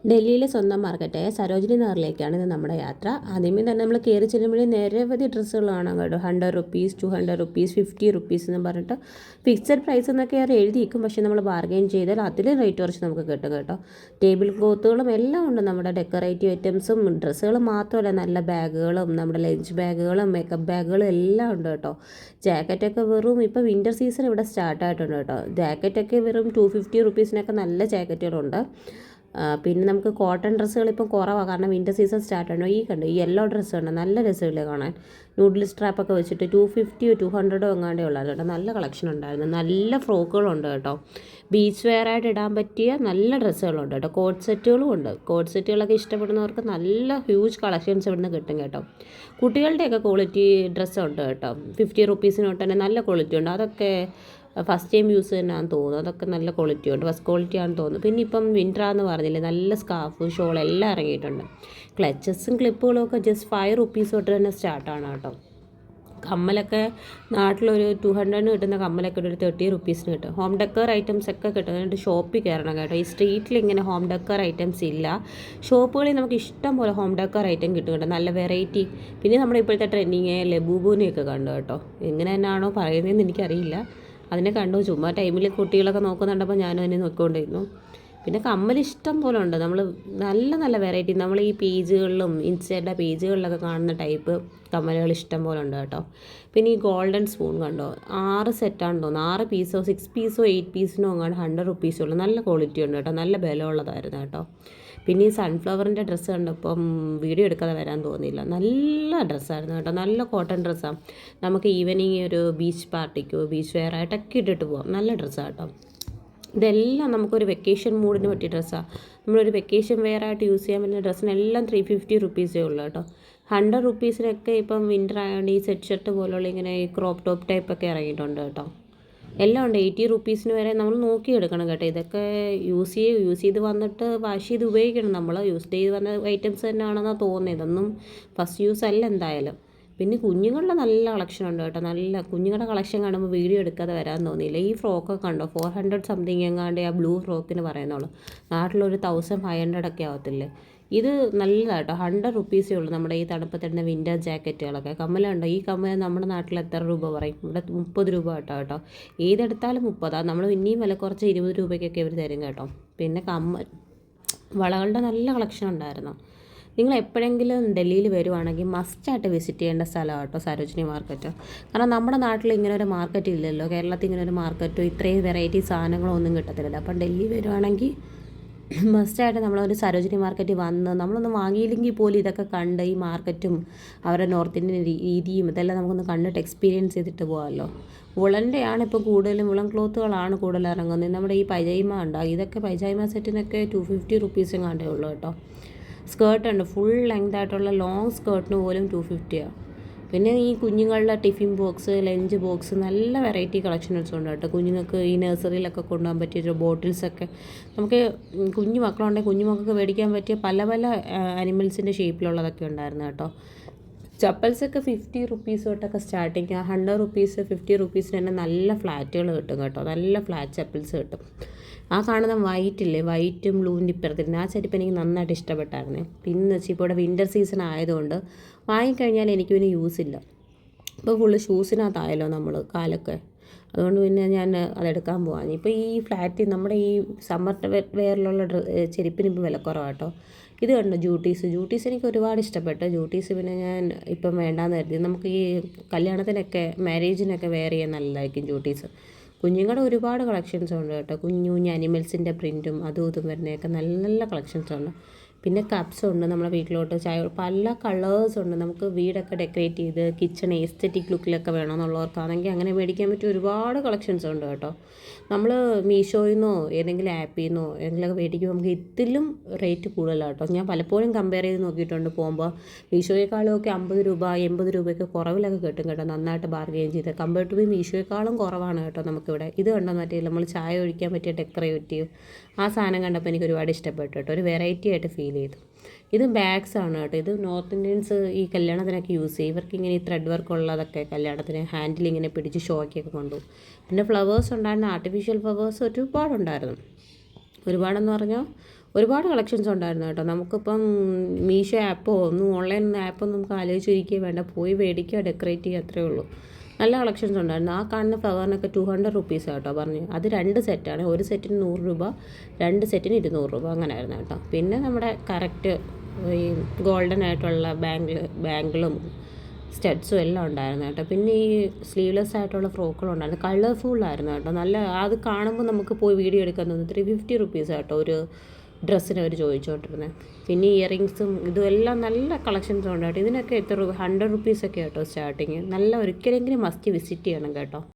ഡൽഹിയിലെ സ്വന്തം മാർക്കറ്റായ സരോജിനി നഗറിലേക്കാണ് ഇത് നമ്മുടെ യാത്ര. ആദ്യമേ തന്നെ നമ്മൾ കയറി ചെല്ലുമ്പോഴേ നിരവധി ഡ്രസ്സുകൾ കാണാൻ കേട്ടോ. 100 റുപ്പീസ്, 200 റുപ്പീസ്, 50 റുപ്പീസ് എന്ന് പറഞ്ഞിട്ട് ഫിക്സഡ് പ്രൈസ് എന്നൊക്കെ അവർ എഴുതിയിരിക്കും. പക്ഷേ നമ്മൾ ബാർഗെയിൻ ചെയ്താൽ അതിൽ റേറ്റ് കുറച്ച് നമുക്ക് കിട്ടും കേട്ടോ. ടേബിൾ ക്ലോത്തുകളും എല്ലാം ഉണ്ട്. നമ്മുടെ ഡെക്കറേറ്റീവ് ഐറ്റംസും ഡ്രസ്സുകളും മാത്രമല്ല, നല്ല ബാഗുകളും നമ്മുടെ ലഞ്ച് ബാഗുകളും മേക്കപ്പ് ബാഗുകളും എല്ലാം ഉണ്ട് കേട്ടോ. ജാക്കറ്റൊക്കെ വെറും ഇപ്പോൾ വിൻ്റർ സീസൺ ഇവിടെ സ്റ്റാർട്ടായിട്ടുണ്ട് കേട്ടോ. ജാക്കറ്റൊക്കെ വെറും 250 റുപ്പീസിനൊക്കെ നല്ല ജാക്കറ്റുകളുണ്ട്. പിന്നെ നമുക്ക് കോട്ടൺ ഡ്രസ്സുകൾ ഇപ്പം കുറവാണ്, കാരണം വിൻ്റർ സീസൺ സ്റ്റാർട്ടാണ്. ഈ യെല്ലോ ഡ്രസ്സ് ഉണ്ട്, നല്ല രസമില്ലേ കാണാൻ. നൂഡിൽ സ്ട്രാപ്പൊക്കെ വെച്ചിട്ട് 250 200 എങ്ങാണ്ടേ ഉള്ളായിരുന്നു കേട്ടോ. നല്ല കളക്ഷൻ ഉണ്ടായിരുന്നു. നല്ല ഫ്രോക്കുകളുണ്ട് കേട്ടോ. ബീച്ച് വെയർ ആയിട്ട് ഇടാൻ പറ്റിയ നല്ല ഡ്രസ്സുകളുണ്ട് കേട്ടോ. കോട്ട് സെറ്റുകളും ഉണ്ട്. കോട്ട് സെറ്റുകളൊക്കെ ഇഷ്ടപ്പെടുന്നവർക്ക് നല്ല ഹ്യൂജ് കളക്ഷൻസ് ഇവിടുന്ന് കിട്ടും കേട്ടോ. കുട്ടികളുടെയൊക്കെ ക്വാളിറ്റി ഡ്രസ്സുണ്ട് കേട്ടോ. 50 റുപ്പീസിന് തൊട്ട് തന്നെ നല്ല ക്വാളിറ്റി ഉണ്ട്. അതൊക്കെ ഫസ്റ്റ് ടൈം യൂസ് തന്നെയാണെന്ന് തോന്നുന്നു. അതൊക്കെ നല്ല ക്വാളിറ്റി ഉണ്ട്, ഫസ്റ്റ് ക്വാളിറ്റി ആണെന്ന് തോന്നുന്നു. പിന്നെ ഇപ്പം വിൻ്ററാന്ന് പറഞ്ഞില്ലേ, നല്ല സ്കാർഫ് ഷോൾ എല്ലാം ഇറങ്ങിയിട്ടുണ്ട്. ക്ലച്ചസും ക്ലിപ്പുകളും ഒക്കെ ജസ്റ്റ് 5 റുപ്പീസ് തൊട്ട് തന്നെ സ്റ്റാർട്ടാണ് കേട്ടോ. കമ്മലൊക്കെ നാട്ടിലൊരു 200 കിട്ടുന്ന കമ്മലൊക്കെ ഒരു 30 റുപ്പീസിന് കിട്ടും. ഹോം ഡെക്കർ ഐറ്റംസ് ഒക്കെ കിട്ടും. അതുകൊണ്ട് ഷോപ്പിൽ കയറണം കേട്ടോ. ഈ സ്ട്രീറ്റിൽ ഇങ്ങനെ ഹോം ഡെക്കർ ഐറ്റംസ് ഇല്ല. ഷോപ്പുകളിൽ നമുക്ക് ഇഷ്ടം പോലെ ഹോം ഡെക്കർ ഐറ്റം കിട്ടും കേട്ടോ, നല്ല വെറൈറ്റി. പിന്നെ നമ്മുടെ ഇപ്പോഴത്തെ ട്രെൻഡിങ് ലബൂബൂനെയൊക്കെ കണ്ടു കേട്ടോ. എങ്ങനെ തന്നെയാണോ പറയുന്നതെന്ന് എനിക്കറിയില്ല. അതിനെ കണ്ടു. ചുമ്മാ ടൈമിൽ കുട്ടികളൊക്കെ നോക്കുന്നുണ്ടപ്പോൾ ഞാനും അതിനെ നോക്കിക്കൊണ്ടിരുന്നു. പിന്നെ കമ്മൽ ഇഷ്ടം പോലെ ഉണ്ട്. നമ്മൾ നല്ല നല്ല വെറൈറ്റി, നമ്മൾ ഈ പേജുകളിലും ഇൻസ്റ്റയുടെ പേജുകളിലൊക്കെ കാണുന്ന ടൈപ്പ് കമ്മലുകൾ ഇഷ്ടം പോലെ ഉണ്ട് കേട്ടോ. പിന്നെ ഈ ഗോൾഡൻ സ്പൂൺ കണ്ടോ, 6 സെറ്റാണെന്ന് തോന്നുന്നു. 6 പീസോ 6 പീസോ 8 പീസിനോ അങ്ങാണ്ട് 100 റുപ്പീസേ ഉള്ളൂ. നല്ല ക്വാളിറ്റി ഉണ്ട് കേട്ടോ, നല്ല ബലമുള്ളതായിരുന്നു കേട്ടോ. പിന്നെ ഈ സൺഫ്ലവറിൻ്റെ ഡ്രസ്സ് കണ്ടപ്പം വീഡിയോ എടുക്കാതെ വരാൻ തോന്നിയില്ല. നല്ല ഡ്രസ്സായിരുന്നു കേട്ടോ, നല്ല കോട്ടൺ ഡ്രസ്സാണ്. നമുക്ക് ഈവനിങ് ഒരു ബീച്ച് പാർട്ടിക്കോ ബീച്ച് വെയർ ആയിട്ടൊക്കെ ഇട്ടിട്ട് പോകാം. നല്ല ഡ്രസ്സാണ് കേട്ടോ. ഇതെല്ലാം നമുക്കൊരു വെക്കേഷൻ മൂഡിന് പറ്റിയ ഡ്രസ്സാണ്. നമ്മളൊരു വെക്കേഷൻ വെയർ ആയിട്ട് യൂസ് ചെയ്യാൻ പറ്റുന്ന ഡ്രസ്സിനെല്ലാം 350 റുപ്പീസേ ഉള്ളൂ കേട്ടോ. 100 റുപ്പീസിനൊക്കെ ഇപ്പം വിൻ്റർ ആയതുകൊണ്ട് ഈ സെറ്റ് ഷർട്ട് പോലുള്ള ഇങ്ങനെ ക്രോപ്പ് ടോപ്പ് ടൈപ്പൊക്കെ ഇറങ്ങിയിട്ടുണ്ട് കേട്ടോ. എല്ലാം ഉണ്ട്. 80 റുപ്പീസിന് വരെ നമ്മൾ നോക്കിയെടുക്കണം കേട്ടോ. ഇതൊക്കെ യൂസ് ചെയ്ത് വന്നിട്ട് വാഷ് ചെയ്ത് ഉപയോഗിക്കണം. നമ്മൾ യൂസ് ചെയ്ത് വന്ന ഐറ്റംസ് തന്നെയാണെന്നാണ് തോന്നുന്നത്. ഇതൊന്നും ഫസ്റ്റ് യൂസ് അല്ല എന്തായാലും. പിന്നെ കുഞ്ഞുങ്ങളുടെ നല്ല കളക്ഷൻ ഉണ്ട് കേട്ടോ. നല്ല കുഞ്ഞുങ്ങളുടെ കളക്ഷൻ കാണുമ്പോൾ വീഡിയോ എടുക്കാതെ വരാൻ തോന്നിയില്ല. ഈ ഫ്രോക്കൊക്കെ കണ്ടോ, 400 സംതിങ് എങ്ങാണ്ട് ആ ബ്ലൂ ഫ്രോക്കിന് പറയുന്നുള്ളൂ. നാട്ടിലൊരു 1500 ഒക്കെ ആവത്തില്ലേ. ഇത് നല്ലതാട്ടോ. 100 റുപ്പീസേ ഉള്ളൂ നമ്മുടെ ഈ തണുപ്പത്തിടുന്ന വിൻ്റർ ജാക്കറ്റുകളൊക്കെ. കമ്മലുണ്ടോ, ഈ കമ്മൽ നമ്മുടെ നാട്ടിൽ എത്ര രൂപ പറയും? ഇവിടെ 30 രൂപ കേട്ടോ. ഏതെടുത്താലും 30. നമ്മൾ ഇനിയും വില കുറച്ച് 20 രൂപയ്ക്കൊക്കെ ഇവർ തരും കേട്ടോ. പിന്നെ വളകളുടെ നല്ല കളക്ഷൻ ഉണ്ടായിരുന്നു. നിങ്ങൾ എപ്പോഴെങ്കിലും ഡൽഹിയിൽ വരുവാണെങ്കിൽ മസ്റ്റായിട്ട് വിസിറ്റ് ചെയ്യേണ്ട സ്ഥലമാണ് കേട്ടോ സരോജിനി മാർക്കറ്റ്. കാരണം നമ്മുടെ നാട്ടിൽ ഇങ്ങനെ ഒരു മാർക്കറ്റ് ഇല്ലല്ലോ. കേരളത്തിൽ ഇങ്ങനെ ഒരു മാർക്കറ്റോ ഇത്രയും വെറൈറ്റി സാധനങ്ങളോ ഒന്നും കിട്ടത്തില്ലല്ലോ. അപ്പം ഡൽഹി വരുവാണെങ്കിൽ മസ്റ്റായിട്ട് നമ്മളൊരു സരോജിനി മാർക്കറ്റിൽ വന്ന് നമ്മളൊന്നും വാങ്ങിയില്ലെങ്കിൽ പോലും ഇതൊക്കെ കണ്ട് ഈ മാർക്കറ്റും അവരുടെ നോർത്ത് ഇന്ത്യൻ രീതിയും ഇതെല്ലാം നമുക്കൊന്ന് കണ്ടിട്ട് എക്സ്പീരിയൻസ് ചെയ്തിട്ട് പോകാമല്ലോ. വുളൻ്റെയാണ് ഇപ്പോൾ കൂടുതലും, വുളൻ ക്ലോത്തുകളാണ് കൂടുതൽ ഇറങ്ങുന്നത്. നമ്മുടെ ഈ പൈജാമ ഉണ്ടാകും, ഇതൊക്കെ പൈജാമ സെറ്റിനൊക്കെ 250 റുപ്പീസും കണ്ടേ ഉള്ളൂ കേട്ടോ. സ്കേർട്ടുണ്ട്, ഫുൾ ലെങ്ത് ആയിട്ടുള്ള ലോങ് സ്കേർട്ടിന് പോലും 250ആണ്. പിന്നെ ഈ കുഞ്ഞുങ്ങളുടെ ടിഫിൻ ബോക്സ്, ലഞ്ച് ബോക്സ്, നല്ല വെറൈറ്റി കളക്ഷൻസ് ഉണ്ട് കേട്ടോ. കുഞ്ഞുങ്ങൾക്ക് ഈ നഴ്സറിയിലൊക്കെ കൊണ്ടുപോകാൻ പറ്റിയ ബോട്ടിൽസൊക്കെ നമുക്ക് കുഞ്ഞു മക്കളുണ്ടെങ്കിൽ കുഞ്ഞുമക്കൾക്ക് മേടിക്കാൻ പറ്റിയ പല പല അനിമൽസിൻ്റെ ഷേപ്പിലുള്ളതൊക്കെ ഉണ്ടായിരുന്നു കേട്ടോ. ചപ്പൽസൊക്കെ 50 റുപ്പീസ് തൊട്ടൊക്കെ സ്റ്റാർട്ടിങ്. 100 റുപ്പീസ് 50 റുപ്പീസിന് തന്നെ നല്ല ഫ്ലാറ്റുകൾ കിട്ടും കേട്ടോ. നല്ല ഫ്ലാറ്റ് ചപ്പൽസ് കിട്ടും. ആ കാണുന്ന വൈറ്റില്ലേ, വൈറ്റും ബ്ലൂവിൻ്റെ ഇപ്പുറത്തിരുന്ന് ആ ചെരുപ്പ് എനിക്ക് നന്നായിട്ട് ഇഷ്ടപ്പെട്ടായിരുന്നു. പിന്നെ വെച്ചാൽ ഇപ്പോൾ ഇവിടെ വിൻ്റർ സീസൺ ആയതുകൊണ്ട് വാങ്ങിക്കഴിഞ്ഞാൽ എനിക്ക് പിന്നെ യൂസ് ഇല്ല. ഇപ്പോൾ ഫുള്ള് ഷൂസിനകത്തായല്ലോ നമ്മൾ കാലൊക്കെ. അതുകൊണ്ട് പിന്നെ ഞാൻ അതെടുക്കാൻ പോകാൻ. ഇപ്പോൾ ഈ ഫ്ലാറ്റ് നമ്മുടെ ഈ സമ്മർ വെയറിലുള്ള ചെരുപ്പിന് ഇപ്പോൾ വിലക്കുറവാണ് കേട്ടോ. ഇത് കണ്ടോ, ജൂട്ടീസ് എനിക്ക് ഒരുപാട് ഇഷ്ടപ്പെട്ടു. ജൂട്ടീസ് പിന്നെ ഞാൻ ഇപ്പം വേണ്ടാന്ന് കരുതി. നമുക്ക് ഈ കല്യാണത്തിനൊക്കെ മാരേജിനൊക്കെ വെയർ ചെയ്യാൻ നല്ലതായിരിക്കും ജൂട്ടീസ്. കുഞ്ഞുങ്ങളുടെ ഒരുപാട് കളക്ഷൻസ് ഉണ്ട് കേട്ടോ. കുഞ്ഞു അനിമൽസിൻ്റെ പ്രിൻറ്റും അതും ഇതും വരുന്നതൊക്കെ നല്ല നല്ല കളക്ഷൻസ് ഉണ്ട്. പിന്നെ കപ്സ് ഉണ്ട്, നമ്മുടെ വീട്ടിലോട്ട് ചായ പല കളേഴ്സ് ഉണ്ട്. നമുക്ക് വീടൊക്കെ ഡെക്കറേറ്റ് ചെയ്ത് കിച്ചൺ എസ്തെറ്റിക് ലുക്കിലൊക്കെ വേണമെന്നുള്ളവർക്കാണെങ്കിൽ അങ്ങനെ മേടിക്കാൻ പറ്റിയ ഒരുപാട് കളക്ഷൻസ് ഉണ്ട് കേട്ടോ. നമ്മൾ മീഷോയിൽ നിന്നോ ഏതെങ്കിലും ആപ്പിൽ നിന്നോ എന്തെങ്കിലുമൊക്കെ മേടിക്കുമ്പോൾ നമുക്ക് ഇതിലും റേറ്റ് കൂടുതലാണ് കേട്ടോ. ഞാൻ പലപ്പോഴും കമ്പയർ ചെയ്ത് നോക്കിയിട്ടുണ്ട് പോകുമ്പോൾ. മീഷോയെക്കാളും ഒക്കെ 50 രൂപ 80 രൂപയൊക്കെ കുറവിലൊക്കെ കിട്ടും കേട്ടോ, നന്നായിട്ട് ബാർഗെയിൻ ചെയ്ത്. കമ്പയർ ടു മീഷോയെക്കാളും കുറവാണ് കേട്ടോ നമുക്കിവിടെ. ഇത് കണ്ടോ, മറ്റേ നമ്മൾ ചായ ഒഴിക്കാൻ പറ്റിയ ഡെക്കറേറ്റീവ് ആ സാധനം കണ്ടപ്പോൾ എനിക്ക് ഒരുപാട് ഇഷ്ടപ്പെട്ടു കേട്ടോ. ഒരു വെറൈറ്റി ആയിട്ട് ഫീൽ ചെയ്തു. ഇത് ബാഗ്സ് ആണ് കേട്ടോ. ഇത് നോർത്ത് ഇന്ത്യൻസ് ഈ കല്യാണത്തിനൊക്കെ യൂസ് ചെയ്യും. ഇവർക്ക് ഇങ്ങനെ ഈ ത്രെഡ് വർക്ക് ഉള്ളതൊക്കെ കല്യാണത്തിന് ഹാൻഡിൽ ഇങ്ങനെ പിടിച്ച് ഷോയ്ക്കൊക്കെ കൊണ്ടുപോകും. പിന്നെ ഫ്ലവേഴ്സ് ഉണ്ടായിരുന്നു, ആർട്ടിഫിഷ്യൽ ഫ്ലവേഴ്സ് ഒരുപാടുണ്ടായിരുന്നു. ഒരുപാടെന്ന് പറഞ്ഞാൽ ഒരുപാട് കളക്ഷൻസ് ഉണ്ടായിരുന്നു കേട്ടോ. നമുക്കിപ്പം മീഷോ ആപ്പോ ഒന്നും ഓൺലൈൻ ആപ്പൊന്നും നമുക്ക് ആലോചിച്ചിരിക്കുകയും വേണ്ട, പോയി മേടിക്കുക, ഡെക്കറേറ്റ് ചെയ്യുക, അത്രയേ ഉള്ളൂ. നല്ല കളക്ഷൻസ് ഉണ്ടായിരുന്നു. ആ കാണുന്ന ഫ്ലവറിനൊക്കെ 200 റുപ്പീസ് കേട്ടോ പറഞ്ഞു. അത് 2 സെറ്റാണ്, ഒരു സെറ്റിന് 100 രൂപ, 2 സെറ്റിന് 200 രൂപ, അങ്ങനെ ആയിരുന്നു കേട്ടോ. പിന്നെ നമ്മുടെ കറക്റ്റ് ഈ ഗോൾഡൻ ആയിട്ടുള്ള ബാങ്കിളും സ്റ്റഡ്സും എല്ലാം ഉണ്ടായിരുന്നു കേട്ടോ. പിന്നെ ഈ സ്ലീവ്ലെസ് ആയിട്ടുള്ള ഫ്രോക്കുകളുണ്ടായിരുന്നു, കളർഫുള്ളായിരുന്നു കേട്ടോ. നല്ല അത് കാണുമ്പോൾ നമുക്ക് പോയി വീഡിയോ എടുക്കാൻ തോന്നുന്നു. 350 റുപ്പീസ് കേട്ടോ ഒരു ഡ്രസ്സിന് അവർ ചോദിച്ചുകൊണ്ടിരുന്നത്. പിന്നെ ഇയറിങ്സും ഇതും എല്ലാം നല്ല കളക്ഷൻസ് ഉണ്ട് കേട്ടോ. ഇതിനൊക്കെ എത്ര രൂപ? 100 റുപ്പീസൊക്കെ കേട്ടോ സ്റ്റാർട്ടിങ്. നല്ല ഒരിക്കലെങ്കിലും മസ്റ്റ് വിസിറ്റ് ചെയ്യണം കേട്ടോ.